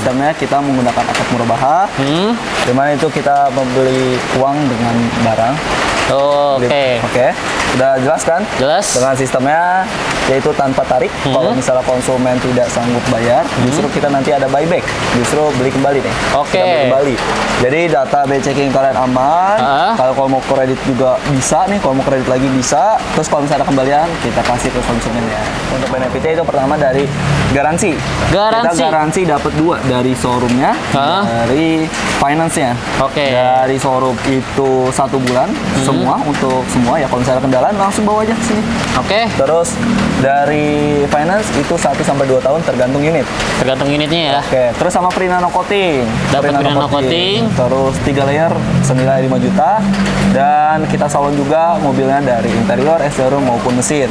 Sistemnya kita menggunakan akad murabaha, dimana itu kita membeli uang dengan barang. Oke. Udah jelas kan? Jelas. Dengan sistemnya yaitu tanpa tarik. Kalau misalnya konsumen tidak sanggup bayar, justru kita nanti ada buyback. Justru beli kembali nih. Oke. Kita beli kembali. Jadi data checking kalian aman. Kalau mau kredit juga bisa nih. Kalau mau kredit lagi bisa. Terus kalau misalnya ada kembalian, kita kasih ke konsumennya. Untuk benefitnya itu pertama dari garansi. Kita garansi dapat 2 dari showroomnya, dari finance-nya. Dari showroom itu 1 bulan, semua untuk semua ya. Kalau misalnya kendaraan langsung bawa aja ke sini. Terus dari finance itu 1-2 tahun tergantung unit. Tergantung unitnya ya. Terus sama free nano coating. Dapat free nano coating. Terus 3 layer senilai 5 juta. Dan kita salon juga mobilnya dari interior, eksterior maupun mesin.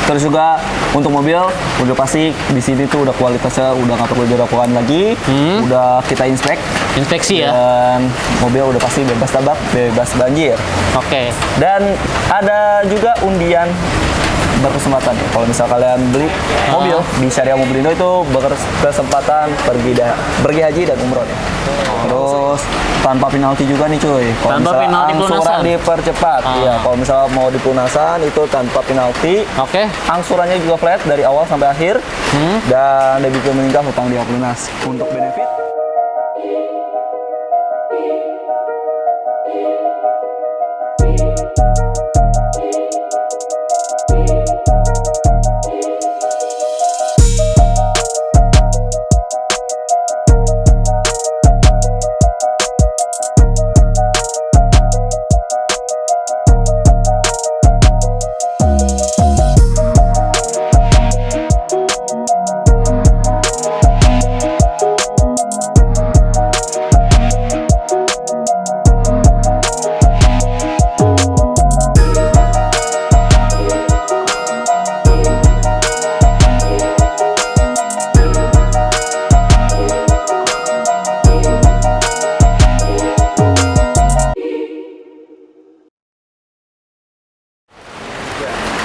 Terus juga untuk mobil udah pasti di sini tuh udah kualitasnya udah nggak perlu diragukan lagi. Udah kita inspeksi ya. Dan mobil udah pasti bebas tabrak, bebas banjir. Dan ada juga undian berkesempatan ya. Kalau misal kalian beli mobil di Syariah Mobilindo itu berkesempatan pergi haji dan umroh ya. Terus tanpa penalti juga nih cuy. Kalau tanpa penalti pelunasan dipercepat. Iya, kalau misalnya mau dipelunasan itu tanpa penalti. Angsurannya juga flat dari awal sampai akhir. Dan debit meningkat hutang dia lunas. Untuk benefit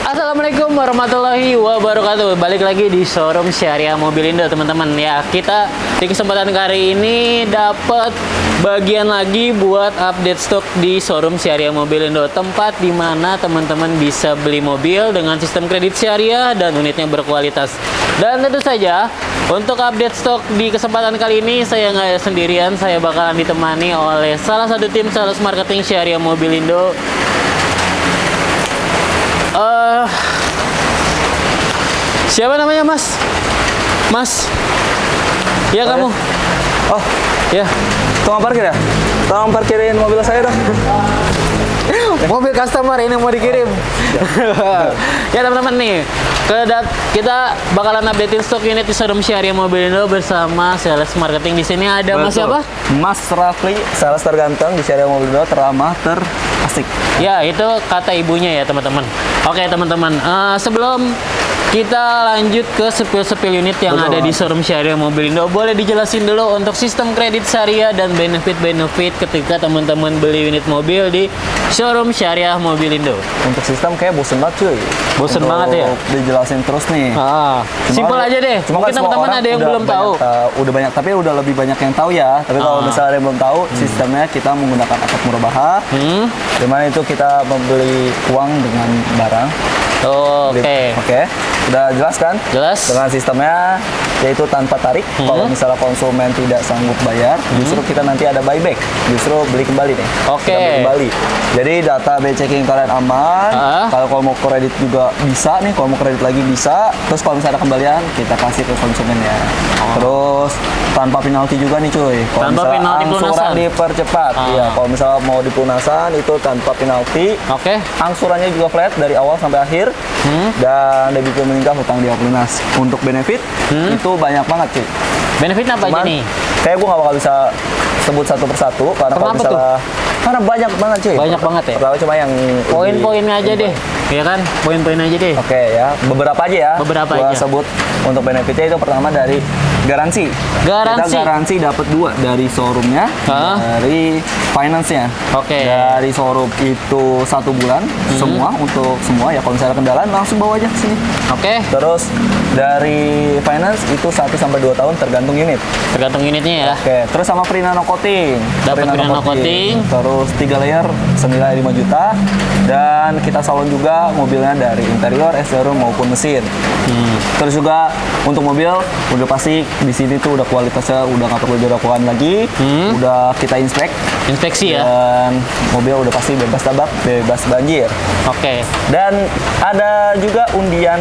Assalamualaikum warahmatullahi wabarakatuh. Balik lagi di showroom Syariah Mobilindo teman-teman ya. Kita di kesempatan kali ini dapat bagian lagi buat update stok di showroom Syariah Mobilindo, tempat di mana teman-teman bisa beli mobil dengan sistem kredit syariah dan unitnya berkualitas. Dan tentu saja untuk update stok di kesempatan kali ini saya nggak sendirian, saya bakalan ditemani oleh salah satu tim sales marketing Syariah Mobilindo. Siapa namanya Mas? Mas? Ya kamu? Oh ya. Tolong parkir ya? Tolong parkirin mobil saya dong. Mobil customer ini mau dikirim. Ya teman-teman nih, kita bakalan updatein stok unit di showroom Syariah Mobilindo bersama sales marketing. Di sini ada Mas siapa? Mas Rafli, sales terganteng di Syariah Mobilindo, teramah, terasik. Ya, itu kata ibunya ya teman-teman. Oke teman-teman, sebelum kita lanjut ke sepil-sepil unit yang ada di showroom Syariah Mobilindo, boleh dijelasin dulu untuk sistem kredit syariah dan benefit-benefit ketika teman-teman beli unit mobil di showroom Syariah Mobilindo. Untuk sistem kayak bosen banget cuy. Bosen banget ya? Dijelasin terus nih. Simpel aja deh. Mungkin teman-teman ada yang belum tahu. Udah banyak, tapi udah lebih banyak yang tahu ya. Tapi kalau misalnya ada yang belum tahu, sistemnya kita menggunakan akad murabaha. Dimana itu kita membeli uang dengan barang. Udah jelas kan? Jelas. Dengan sistemnya yaitu tanpa tarik. Kalau misalnya konsumen tidak sanggup bayar, justru kita nanti ada buyback. Justru beli kembali nih. Kita beli kembali. Jadi data checking kalian aman. Kalau mau kredit juga bisa nih. Kalau mau kredit lagi bisa. Terus kalau misalnya ada kembalian, kita kasih ke konsumennya. Terus tanpa penalti juga nih cuy. Kalau misalnya angsuran dipercepat. Iya, kalau misalnya mau dipelunasan itu tanpa penalti. Angsurannya juga flat dari awal sampai akhir. Dan debit meningkat hutang dia lunas. Untuk benefit itu banyak banget cuy. Benefit apa aja nih? Kayak gue gak bakal bisa sebut satu persatu karena kalau misalnya karena banyak banget cuy. Banyak banget ya. Pertama cuma yang poin-poinnya aja deh. Ya kan? Poin-poin aja deh. Oke ya, beberapa aja ya. Beberapa gua aja. Sebut untuk benefitnya itu pertama dari Garansi. Garansi. Kita garansi dapat 2 dari showroomnya, dari finance-nya. Oke. Dari showroom itu 1 bulan, semua untuk semua ya. Kalau misalnya kendaraan langsung bawa aja ke sini. Oke. Terus dari finance itu 1 sampai 2 tahun tergantung unit. Tergantung unitnya ya. Oke. Terus sama free nano coating. Dapat free nano coating. Terus 3 layer senilai 5 juta. Dan kita salon juga mobilnya dari interior, exterior maupun mesin. Terus juga untuk mobil udah pasti di sini tuh udah kualitasnya udah nggak perlu diragukan lagi. Udah kita Inspeksi ya. dan mobil udah pasti bebas tabrak, bebas banjir. Oke. Dan ada juga undian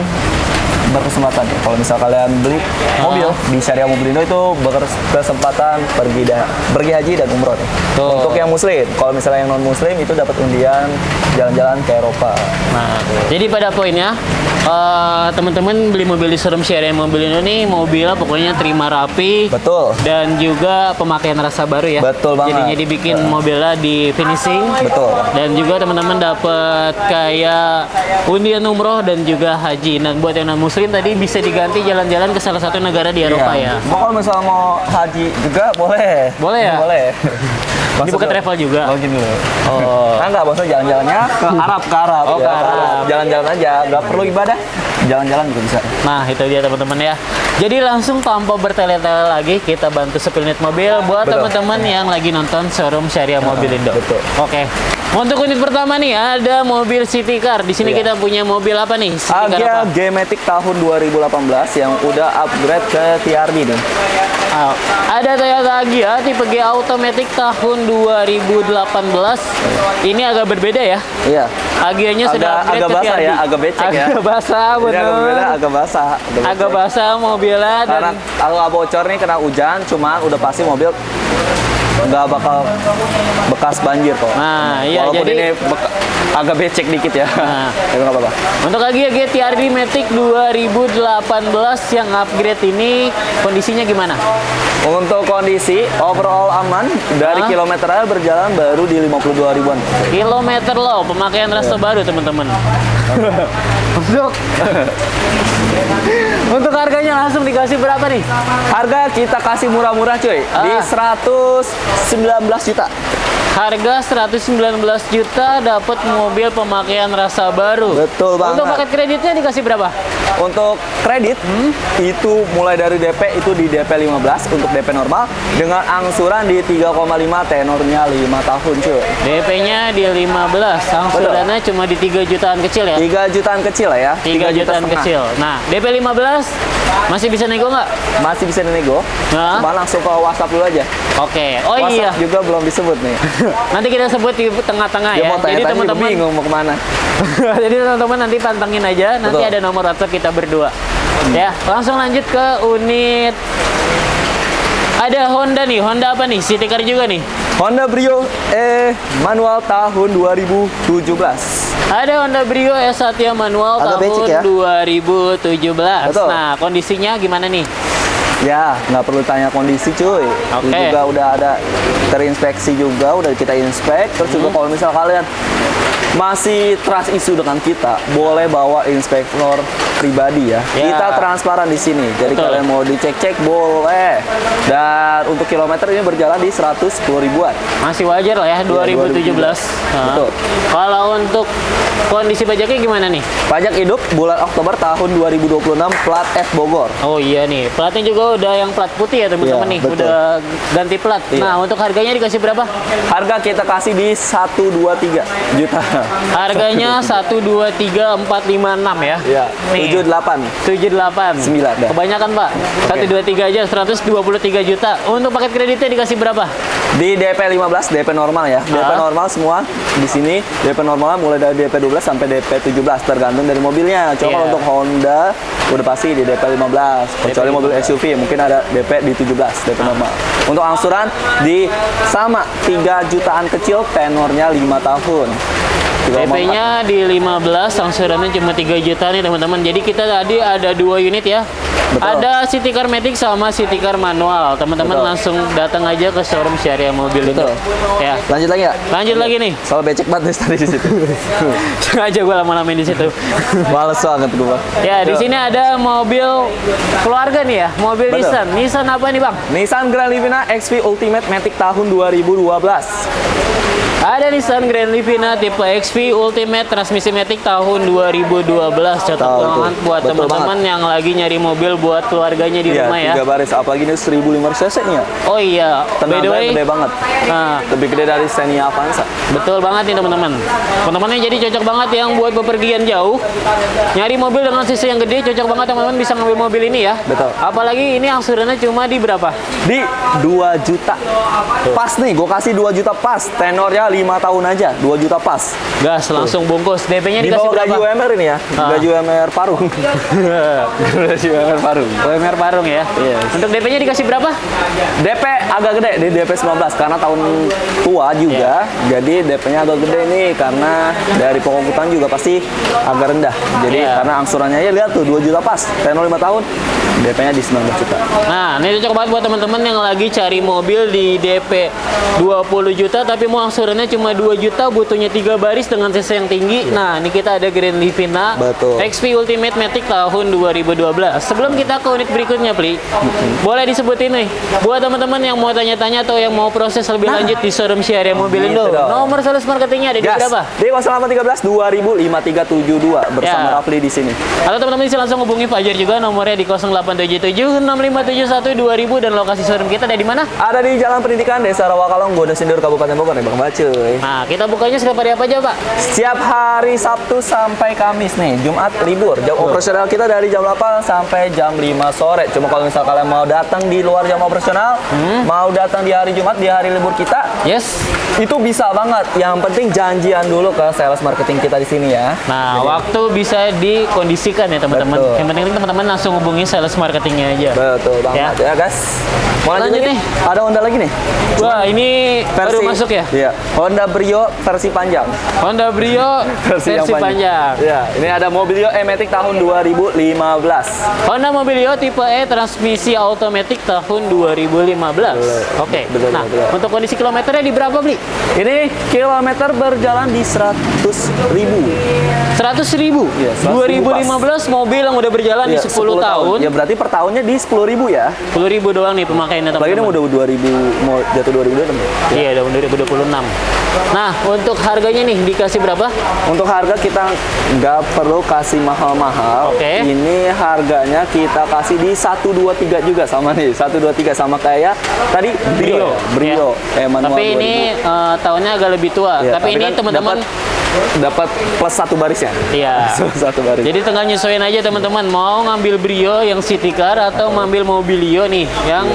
berkesempatan ya. Kalau misal kalian beli mobil di Syariah Mobilindo itu berkesempatan pergi haji dan umroh nih. Untuk yang muslim, kalau misalnya yang non muslim itu dapat undian jalan-jalan ke Eropa. Nah, jadi pada poinnya teman-teman beli mobil di showroom Syariah Mobilindo nih mobilnya pokoknya terima rapi. Betul. Dan juga pemakaian rasa baru ya. Betul banget. Jadinya dibikin mobilnya di finishing. Betul. Dan juga teman-teman dapat kayak undian umroh dan juga haji. Dan buat yang non muslim tadi bisa diganti jalan-jalan ke salah satu negara di Eropa ya. Kalau misalnya mau haji juga boleh. Boleh ya? Boleh. Ini bukan travel juga. Login dulu. Oh. Nah, enggak, maksudnya jalan-jalannya ke Arab, Oh, ke Arab. Jalan-jalan aja, nggak perlu ibadah. Jalan-jalan juga bisa. Nah, itu dia teman-teman ya. Jadi langsung tanpa bertele-tele lagi kita bantu spill unit mobil buat Betul. teman-teman yang lagi nonton showroom Syariah Mobilindo. Betul. Oke. Untuk unit pertama nih ada mobil city car. Di sini kita punya mobil apa nih? City car Agya apa? G-Matic tahun 2018 yang udah upgrade ke TRD nih. Ada Toyota Agya tipe G Automatic tahun 2018. Ini agak berbeda ya. Iya. Agyanya sudah upgrade agak ke basah TRD. ya, agak becek ya. Agak basah, Ini bener. agak berbeda, agak basah. Agak basah mobilnya Karena dan kalau nggak bocor nih kena hujan, cuman udah pasti mobil nggak bakal bekas banjir kok. Nah, iya, Walaupun jadi ini agak becek dikit ya. Nah. Tapi nggak apa-apa. untuk Agya TRD Matic 2018 yang upgrade ini kondisinya gimana? Untuk kondisi overall aman dari kilometernya berjalan baru di 52 ribuan. Kilometer low, pemakaian rasa baru teman-teman. Untuk harganya langsung dikasih berapa nih? Harga kita kasih murah-murah cuy, di 119 juta. Harga 119 juta dapat mobil pemakaian rasa baru. Betul banget. Untuk paket kreditnya dikasih berapa? Untuk kredit itu mulai dari DP itu di DP 15 untuk DP normal dengan angsuran di 3,5 tenornya 5 tahun cuy. DP-nya di 15, angsurannya cuma di 3 jutaan kecil ya? 3 jutaan kecil lah ya. 3 jutaan setengah. kecil. Nah, DP 15 masih bisa nego nggak? Masih bisa dinego. Nah. Cuma langsung ke WhatsApp dulu aja. Oke. Oh WhatsApp iya. juga belum disebut nih. Nanti kita sebut di tengah-tengah Dia ya. mau Jadi tanya-tanya juga teman-teman bingung mau kemana. Jadi teman-teman nanti pantengin aja. Nanti Betul. ada nomor WhatsApp kita berdua. Ya, langsung lanjut ke unit. Ada Honda nih. Honda apa nih? City car juga nih. Honda Brio manual tahun 2017. Ada Honda Brio S1 manual Agak tahun becek ya? 2017. Betul. Nah, kondisinya gimana nih? Ya, nggak perlu tanya kondisi cuy. Oke. Ini juga udah ada terinspeksi juga, udah kita inspek. Terus juga kalau misal kalian masih trust issue dengan kita, boleh bawa inspektor pribadi ya. Ya. Kita transparan di sini. Jadi Betul. kalian mau dicek-cek boleh. Dan untuk kilometer ini berjalan di 110 ribuan. Masih wajar lah ya 2017. Nah, Betul. Kalau untuk kondisi pajaknya gimana nih? Pajak hidup bulan Oktober tahun 2026 plat F Bogor. Oh iya nih, platnya juga udah yang plat putih ya teman-teman Iya, nih, betul. udah ganti plat. Iya. Nah, untuk harganya dikasih berapa? Harga kita kasih di 123 juta. Harganya 123.456 ya. Iya, Nih. 78. 78. 9 dah. Kebanyakan, Pak. 123 aja 123 juta. Untuk paket kreditnya dikasih berapa? Di DP 15 DP normal ya. DP normal semua di sini DP normalnya mulai dari DP 12 sampai DP 17 tergantung dari mobilnya. Coba Iya. kalau untuk Honda udah pasti di DP 15. Kecuali mobil SUV mungkin ada DP di 17 DP normal. Untuk angsuran di sama 3 jutaan kecil tenornya 5 tahun. DP-nya di 15, angsurannya cuma 3 juta nih teman-teman. Jadi kita tadi ada 2 unit ya. Betul. Ada City Car Matic sama City Car manual. Teman-teman Betul. langsung datang aja ke showroom Syariah Mobil Indo. Betul. Ya. Lanjut lagi ya? Lanjut lagi nih. Soal becek banget tadi di situ. Sengaja gue lama-lamain di situ. Males banget gua. Ya, di sini ada mobil keluarga nih ya, mobil Betul. Nissan. Nissan apa nih, Bang? Nissan Grand Livina XV Ultimate Matic tahun 2012. Ada Nissan Grand Livina tipe XV Ultimate transmisi Matic tahun 2012. Cocok Betul, banget buat betul teman-teman yang lagi nyari mobil buat keluarganya di Iya, rumah ya. 3 baris. Apalagi ini 1500 cc nih ya. Oh iya, by the Tenaganya way, gede banget. nah, Lebih gede dari Xenia Avanza. betul banget nih teman-teman. Teman-temannya jadi cocok banget yang buat bepergian jauh. Nyari mobil dengan cc yang gede, cocok banget teman-teman bisa ngambil mobil ini ya. Betul. Apalagi ini angsurannya cuma di berapa? Di 2 juta. Pas nih, gue kasih 2 juta pas. Tenornya 5 tahun aja, 2 juta pas. Gas, langsung bungkus. DP-nya Di dikasih bawah gaji berapa? UMR ini ya. Ah. Gaji UMR Parung. Gaji UMR Parung. UMR Parung ya. Yes. Untuk DP-nya dikasih berapa? DP agak gede di DP 19 karena tahun tua juga. Jadi DP-nya agak gede nih karena dari pokok utang juga pasti agak rendah. Jadi Iya. karena angsurannya ya lihat tuh 2 juta pas. Tenor 5 tahun. DP-nya di 19 juta. Nah, ini cocok banget buat teman-teman yang lagi cari mobil di DP 20 juta tapi mau angsurannya cuma 2 juta, butuhnya 3 baris dengan cc yang tinggi. Nah, ini kita ada Grand Livina Betul. XV Ultimate Matic tahun 2012. Sebelum kita ke unit berikutnya, Pli, boleh disebutin nih buat teman-teman yang mau tanya-tanya atau yang mau proses lebih lanjut di showroom Syariah Mobil Indo. Gitu dong. Nomor sales marketingnya ada di Gas. berapa? Di 0813 2000 5372 bersama Ya. Rafli di sini. Atau teman-teman bisa langsung hubungi Fajar juga, nomornya di 0877 6571 2000 dan lokasi showroom kita ada di mana? Ada di Jalan Pendidikan Desa Rawakalong, Goda Sindur, Kabupaten Bogor, nih Bang Bacuy. Nah, kita bukanya setiap hari apa aja, Pak? Setiap hari Sabtu sampai Kamis nih, Jumat libur. Jam operasional kita dari jam 8 sampai jam 5 sore. Cuma kalau misal kalian mau datang di luar jam operasional, mau datang di hari Jumat, di hari libur kita, Yes. itu bisa banget. Yang penting janjian dulu ke sales marketing kita di sini ya. Nah, waktu bisa dikondisikan ya, teman-teman. Betul. Yang penting teman-teman langsung hubungi sales marketingnya aja. Betul banget ya, guys. Mau lanjut Lanjut lagi? nih. Ada Honda lagi nih. Wah, ini baru masuk ya? Iya. Honda Brio versi panjang. Honda Brio versi yang panjang. Iya, ini ada Mobilio E-Matic tahun 2015. Honda Mobilio tipe E transmisi automatic tahun 2015. Oke. Betul, Nah, betul. untuk kondisi kilometernya di berapa, Bli? Ini kilometer berjalan di 100.000. 100.000. Iya, 100.000 2015 mobil yang udah berjalan di 10 tahun. Ya berarti per tahunnya di 10.000 ya. 10.000 doang nih pemakaiannya, Apalagi ini teman-teman. udah 2000 mau jatuh 2026. Iya, udah 2026. Nah, untuk harganya nih dikasih berapa? Untuk harga kita nggak perlu kasih mahal-mahal. Oke. Ini harganya kita kasih di 123 juga sama nih. 123 sama kayak tadi Brio. Brio. Manual Tapi ini 2000. tahunnya agak lebih tua. Iya, tapi ini kan teman-teman, dapat plus 1 barisnya. iya. Satu baris. Jadi tinggal nyesuaiin aja teman-teman. Mau ngambil Brio yang City Car atau ngambil Mobilio nih yang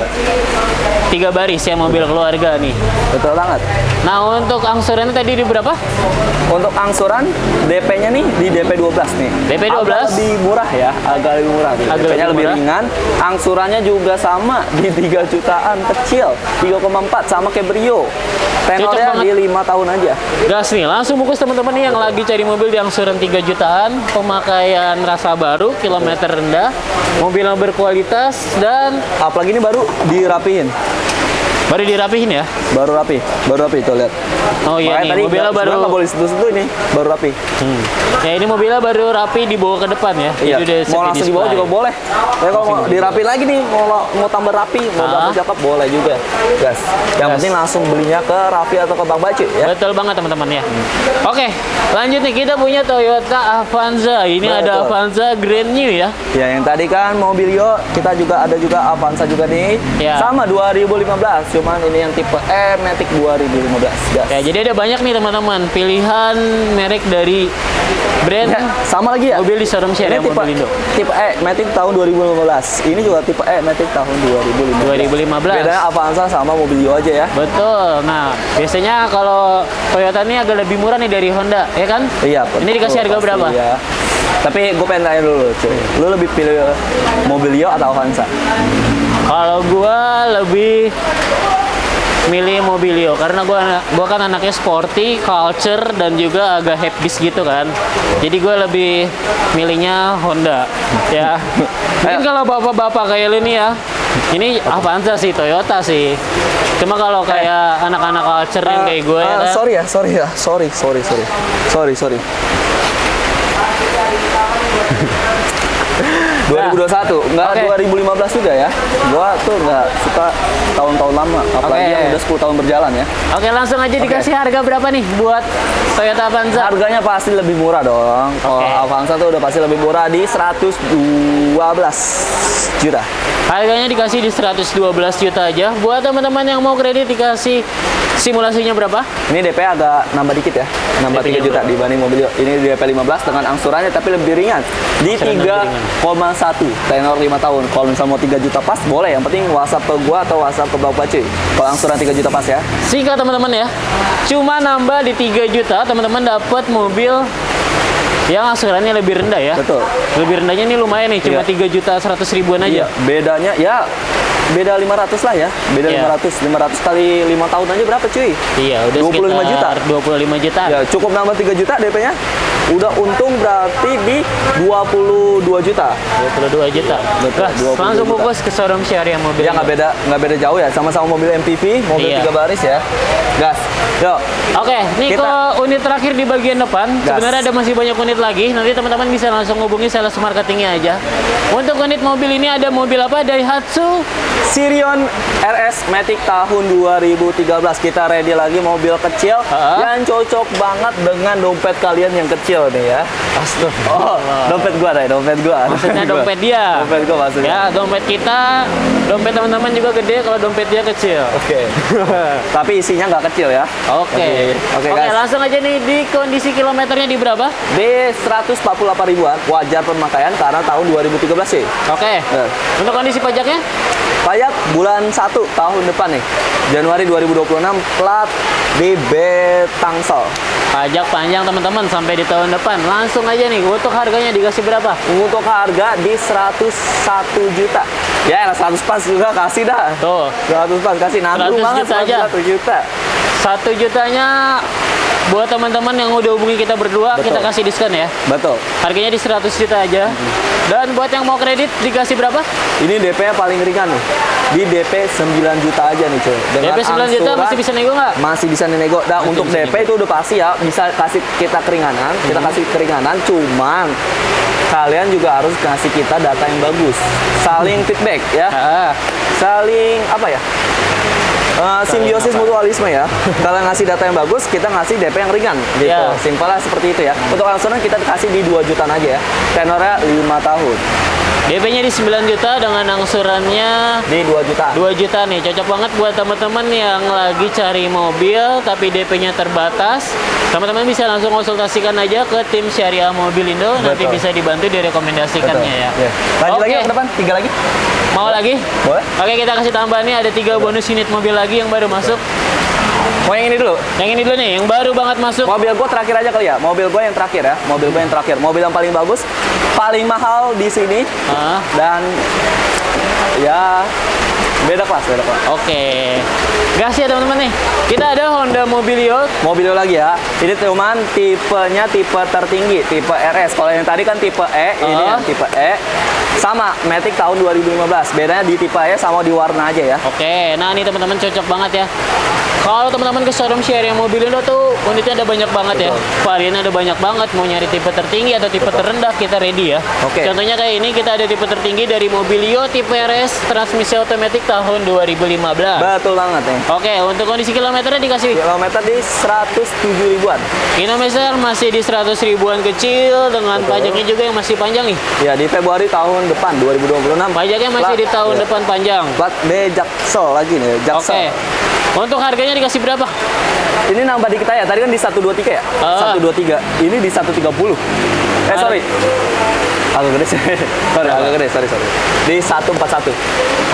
3 baris ya, mobil keluarga nih. Betul banget. Nah, untuk angsurannya tadi di berapa? Untuk angsuran DP-nya nih di DP 12 nih. DP 12? Agak lebih murah ya, agak lebih murah. Agak DP-nya lebih lebih murah. ringan. Angsurannya juga sama di 3 jutaan kecil, 3,4 sama kayak Brio. Tenornya banget. di 5 tahun aja. Gas nih, langsung bungkus teman-teman nih yang lagi cari mobil di angsuran 3 jutaan, pemakaian rasa baru, kilometer rendah, mobil yang berkualitas dan Apalagi ini baru dirapihin. baru dirapihin ya. Baru rapi tuh lihat. Oh iya Makanya nih, tadi mobilnya baru. nggak boleh sentuh-sentuh ini, baru rapi. Ya ini mobilnya baru rapi dibawa ke depan ya. Iya. Jadi udah Mau safety langsung dibawa display. juga boleh. Ya kalau mau dirapi lagi nih, mau tambah rapi, mau tambah cakep boleh juga. Gas. Yang Gas. penting langsung belinya ke Raffi atau ke Bang Bacu ya. Betul banget teman-teman ya. Oke, lanjut nih kita punya Toyota Avanza. Ini Betul. ada Avanza Grand New ya. Ya yang tadi kan Mobilio, kita juga ada juga Avanza juga nih. Ya. Sama 2015, cuman ini yang tipe E Matic 2015. Gas. Ya, jadi ada banyak nih teman-teman pilihan merek dari brand Ya, sama lagi ya. mobil di showroom Syariah Ini tipe, Mobil Indo. tipe E Matic tahun 2015. Ini juga tipe E Matic tahun 2015. 2015. Bedanya Avanza sama Mobilio aja ya. Betul. Nah, biasanya kalau Toyota ini agak lebih murah nih dari Honda, ya kan? Iya. Ini dikasih harga pasti, berapa? Ya. Tapi gue pengen tanya dulu, cuy. Lu lebih pilih Mobilio atau Avanza? Kalau gua lebih milih Mobilio karena gua kan anaknya sporty, culture dan juga agak habis gitu kan. Jadi gue lebih milihnya Honda ya. Mungkin kalau bapak-bapak kayak lu nih ya, ini Avanza sih, Toyota sih. Cuma kalau kayak anak-anak culture yang kayak gue ya kan. Sorry. 2021, enggak 2015 juga ya. Gua tuh nggak suka tahun-tahun lama, apalagi yang udah 10 tahun berjalan ya. Oke, langsung aja dikasih harga berapa nih buat Toyota Avanza? Harganya pasti lebih murah dong. Kalau Avanza tuh udah pasti lebih murah di 112 juta. Harganya dikasih di 112 juta aja. Buat teman-teman yang mau kredit dikasih simulasinya berapa? Ini DP agak nambah dikit ya. Nambah 3 juta dibanding mobil. Ini DP 15 dengan angsurannya tapi lebih ringan. Di 3,1 tenor 5 tahun. Kalau misalnya mau 3 juta pas boleh. Yang penting WhatsApp ke gua atau WhatsApp ke Bapak cuy. Kalau angsuran 3 juta pas ya. Singkat teman-teman ya. Cuma nambah di 3 juta teman-teman dapat mobil yang angsurannya lebih rendah ya. Betul. Lebih rendahnya ini lumayan nih, cuma 3 juta 100 ribuan aja. Iya, bedanya ya beda 500 lah ya. Beda 500 kali 5 tahun aja berapa cuy? Iya, udah 25 juta. 25 juta. Ya, cukup nambah 3 juta DP-nya. Udah untung berarti di 22 juta. 22 juta. Betul, Gas, 22 langsung juta. fokus ke showroom Syariah mobil. Ya nggak beda jauh ya, sama-sama mobil MPV, mobil 3 baris ya. Gas. Yuk. Oke, nih ke unit terakhir di bagian depan. Gas. Sebenarnya ada masih banyak unit lagi. Nanti teman-teman bisa langsung hubungi sales marketingnya aja. Untuk unit mobil ini ada mobil apa? Daihatsu Sirion RS Matic tahun 2013. Kita ready lagi mobil kecil yang cocok banget dengan dompet kalian yang kecil nih ya. Astagfirullah. Dompet gua deh, dompet gua. Maksudnya dompet dia. Dompet gua maksudnya. Ya, dompet kita, dompet teman-teman juga gede kalau dompet dia kecil. Oke. Tapi isinya nggak kecil ya. Oke, guys. langsung aja nih di kondisi kilometernya di berapa? Di 148 ribuan, wajar pemakaian karena tahun 2013 sih. Oke. Untuk kondisi pajaknya? Pajak bulan 1 tahun depan nih, Januari 2026, plat BB Tangsel. Pajak panjang teman-teman sampai di tahun depan. Langsung aja nih, untuk harganya dikasih berapa? Untuk harga di 101 juta. Ya, 100 pas juga kasih dah. Tuh. 100 pas kasih, nanggung 100 banget juta aja. 1 juta. 1 jutanya buat teman-teman yang udah hubungi kita berdua, Betul. kita kasih diskon ya. Betul. Harganya di 100 juta aja. Dan buat yang mau kredit dikasih berapa? Ini DP-nya paling ringan nih. Di DP 9 juta aja nih cuy. DP 9 juta masih bisa nego nggak? Masih bisa nego. Nah, untuk DP itu udah pasti ya, bisa kasih kita keringanan. Kita kasih keringanan, cuman kalian juga harus kasih kita data yang bagus. Saling feedback ya. Saling apa ya? Simbiosis mutualisme ya. Kalian ngasih data yang bagus, kita ngasih DP yang ringan gitu. Ya. Simpelnya seperti itu ya. Untuk angsuran kita kasih di 2 jutaan aja ya. Tenornya 5 tahun. DP-nya di 9 juta dengan angsurannya Di 2 juta. 2 juta nih. Cocok banget buat teman-teman yang lagi cari mobil tapi DP-nya terbatas. Teman-teman bisa langsung konsultasikan aja ke tim Syariah Mobil Indo. Nanti Betul. bisa dibantu direkomendasikannya ya. Lanjut Oke. lagi ke depan, 3 lagi. Mau lagi? Boleh. Oke, kita kasih tambahan nih, ada 3 bonus unit mobil lagi yang baru masuk. Mau yang ini dulu. Yang ini dulu nih, yang baru banget masuk. Mobil gue terakhir aja kali ya. Mobil gue yang terakhir ya. Mobil gue yang terakhir. Mobil yang paling bagus, paling mahal di sini. Dan ya beda kelas. Oke. Gas ya teman-teman nih. Kita ada Honda Mobilio. Mobilio lagi ya. Ini cuman tipenya tipe tertinggi, tipe RS. Kalau yang tadi kan tipe E, ini yang tipe E. Sama, Matic tahun 2015. Bedanya di tipe E sama di warna aja ya. Oke, nah ini teman-teman cocok banget ya. Kalau teman-teman ke showroom Syariah Mobil Indo tuh unitnya ada banyak banget ya. Variannya ada banyak banget. Mau nyari tipe tertinggi atau tipe terendah, kita ready ya. Oke. Contohnya kayak ini, kita ada tipe tertinggi dari Mobilio tipe RS transmisi otomatis tahun 2015. Betul banget nih. Oke, untuk kondisi kilometernya dikasih Kilometer di 107 ribuan. kilometer masih di 100 ribuan kecil dengan pajaknya juga yang masih panjang nih. Ya, di Februari tahun depan 2026. Pajaknya masih di tahun depan panjang. Plat B Jaksel lagi nih, Jaksel. Oke. Untuk harganya dikasih berapa? Ini nambah dikit aja. Tadi kan di 123 ya? 123. Ini di 130. Sorry. Agak gede sih. Agak gede. Sorry. Di 141.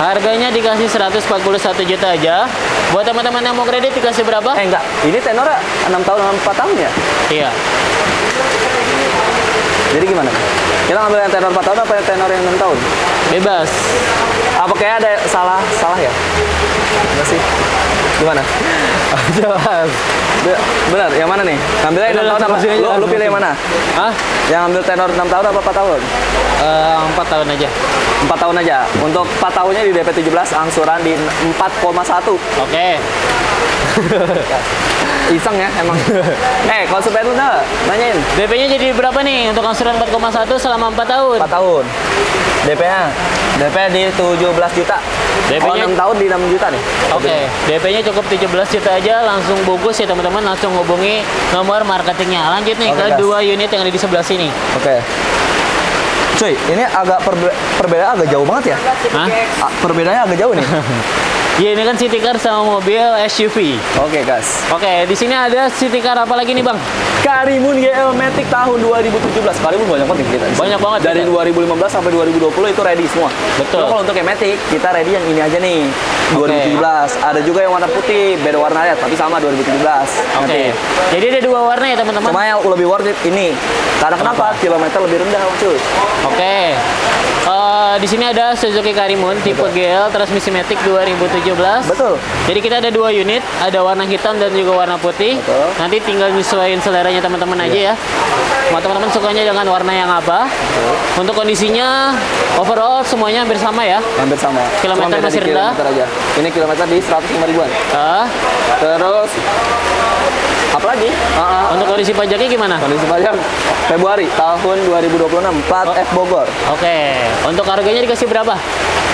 Harganya dikasih 141 juta aja. Buat teman-teman yang mau kredit dikasih berapa? Enggak. Ini tenornya 6 tahun, 4 tahun ya? Iya. Jadi gimana? Kita ngambil yang tenor 4 tahun apa yang tenor yang 6 tahun? Bebas. Apa kayak ada salah ya? Enggak sih. Gimana? Jelas. Benar, yang mana nih? Ngambilnya 6 tahun apa? Lu pilih yang mana? Hah? Yang ambil tenor 6 tahun apa 4 tahun? 4 tahun aja. 4 tahun aja. Untuk 4 tahunnya di DP 17, angsuran di 4,1. Oke. Iseng ya emang. Konsumen lu dah nanyain. DP-nya jadi berapa nih untuk angsuran 4,1 selama 4 tahun? 4 tahun. DP-nya di 17 juta. Kalau 6 tahun di 6 juta nih. Oke, DP-nya cukup 17 juta aja, langsung bungkus ya teman-teman, langsung hubungi nomor marketingnya. Lanjut nih Oke, ke guys. 2 unit yang ada di sebelah sini. Oke. Cuy, ini agak perbedaan agak jauh banget ya? Hah? Perbedaannya agak jauh nih. Ya ini kan city car sama mobil SUV. Oke, guys. Oke, di sini ada city car apa lagi nih Bang? Karimun GL Matic tahun 2017. Karimun banyak banget nih kita. Banyak banget Dari kita. 2015 sampai 2020 itu ready semua. Betul. Cuma kalau untuk yang Matic, kita ready yang ini aja nih. 2017. Ada juga yang warna putih, beda warna ya, tapi sama 2017. Oke, jadi ada 2 warna ya teman-teman. Cuma yang lebih worth it ini. Karena kenapa? Kilometer lebih rendah, cuy. Oke. Di sini ada Suzuki Karimun tipe GL transmisi Matic 2017. Betul. Jadi kita ada 2 unit, ada warna hitam dan juga warna putih. Betul. Nanti tinggal nyesuaiin seleranya teman-teman aja ya. Mau teman-teman sukanya dengan warna yang apa? Untuk kondisinya overall semuanya hampir sama ya. Hampir sama. Kilometer Cuma beda masih di rendah. kilometer aja. Ini kilometer di 105 ribuan. Ah, Terus apa lagi? untuk kondisi pajaknya gimana? Kondisi pajak Februari tahun 2026, plat F Bogor. Oke, untuk harganya dikasih berapa?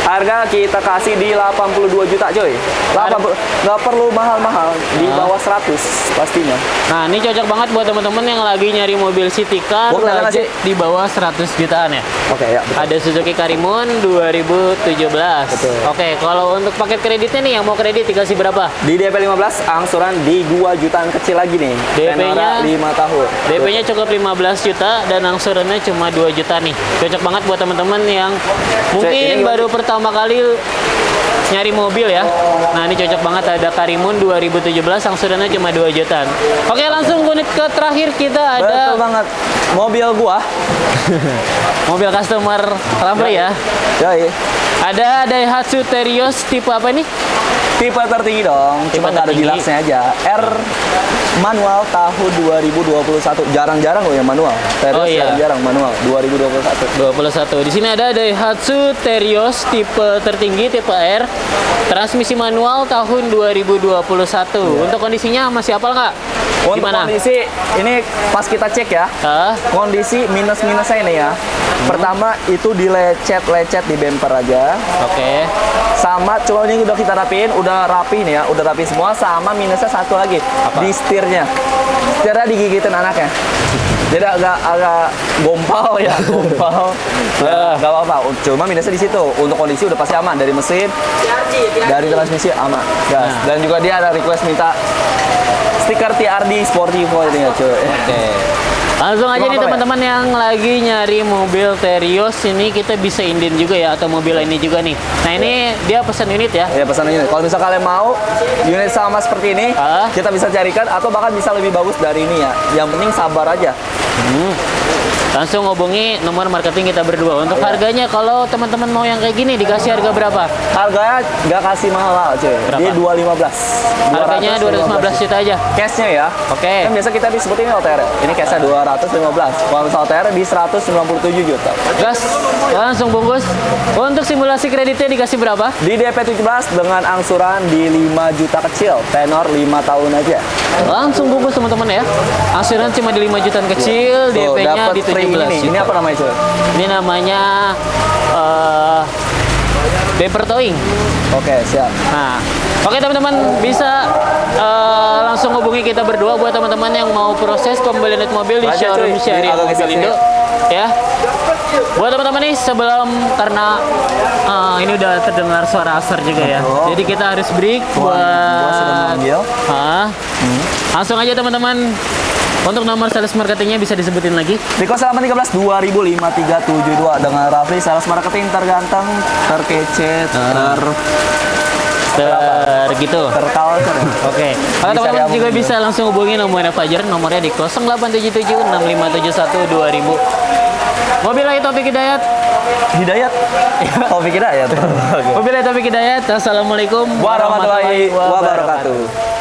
Harga kita kasih di 82 juta, coy. 80, nggak perlu mahal-mahal, di bawah 100 pastinya. Nah, ini cocok banget buat teman-teman yang lagi nyari mobil city car Gua kelihatan nggak budget di bawah 100 jutaan ya. Oke, ya. Betul. Ada Suzuki Karimun 2017. Betul. Oke, kalau untuk paket kreditnya nih yang mau kredit dikasih berapa? Di DP 15 angsuran di 2 jutaan kecil lagi nih. DP-nya Tenora 5 tahun. DP-nya cukup 15 juta dan angsurannya cuma 2 juta nih. Cocok banget buat teman-teman yang mungkin ini baru pertama kali nyari mobil ya. Nah, ini cocok banget, ada Karimun 2017 angsurannya cuma 2 jutaan. Oke, langsung unit ke terakhir kita Betul ada banget. Mobil gua. mobil customer Ramli ya. Coy. Ada Daihatsu Terios tipe apa nih? Tipe tertinggi dong, Tipe cuma nggak ada tertinggi. gilaksnya aja. R manual tahun 2021. Jarang-jarang loh yang manual. Terios Oh, iya. jarang-jarang manual 2021. 21. Di sini ada Daihatsu Terios tipe tertinggi tipe R, transmisi manual tahun 2021. Untuk kondisinya masih hafal nggak? Untuk Gimana? kondisi ini pas kita cek ya, Hah? kondisi minus-minusnya ini ya. Pertama itu dilecet-lecet di bumper aja. Oke. Sama cuma ini udah kita rapiin, udah rapi nih ya, udah rapi semua. Sama minusnya satu lagi di setirnya. Setirnya digigitin anaknya. Jadi agak gompal ya, gompal. Ya, nggak apa-apa. Cuma minusnya di situ. Untuk kondisi udah pasti aman dari mesin, dari transmisi aman. Gas. Nah. Dan juga dia ada request minta stiker TRD Sportivo ini ya cuy. Oke. Langsung aja Cuma nih apa ya? teman-teman yang lagi nyari mobil Terios ini kita bisa inden juga ya, atau mobil ini juga nih. Nah, ini dia pesan unit ya. Ya pesan unit. Kalau misal kalian mau unit sama seperti ini, Ah. kita bisa carikan atau bahkan bisa lebih bagus dari ini ya. Yang penting sabar aja. Langsung hubungi nomor marketing kita berdua. Untuk harganya kalau teman-teman mau yang kayak gini dikasih harga berapa? Harganya nggak kasih mahal cuy. Berapa? Dia 215. Harganya 215 juta aja. Cashnya ya. Oke. Kan biasa kita disebutin OTR. Ini cashnya 215. Kalau misal OTR di 197 juta. Gas, langsung bungkus. Untuk simulasi kreditnya dikasih berapa? Di DP 17 dengan angsuran di 5 juta kecil. Tenor 5 tahun aja. Langsung bungkus teman-teman ya. Angsuran cuma di 5 jutaan kecil, Tuh, DP-nya dapat di free 17 ini. juta. Ini apa namanya cuy? Ini namanya Bumper Towing. Oke, siap. Nah, oke teman-teman, bisa langsung hubungi kita berdua buat teman-teman yang mau proses pembelian unit mobil di Lanjut, showroom cuy. Syariah Agak Mobil geser Indo. Ya. Buat teman-teman nih sebelum, karena ini udah terdengar suara asar juga ya. Betul. Jadi kita harus break Gua sudah buat memanggil. Langsung aja teman-teman. Untuk nomor sales marketingnya bisa disebutin lagi. Di 0813 205372 dengan Rafli sales marketing terganteng, terkece, Gitu. terculture. Oke. Kalau Bisa teman-teman juga diambil. bisa langsung hubungi nomornya Fajar, nomornya di 0877 6571 2000. Mobil lagi Topik Hidayat. Hidayat. Taufik Hidayat. Wabillahi taufiq hidayat. Assalamualaikum Warahmatullahi wabarakatuh.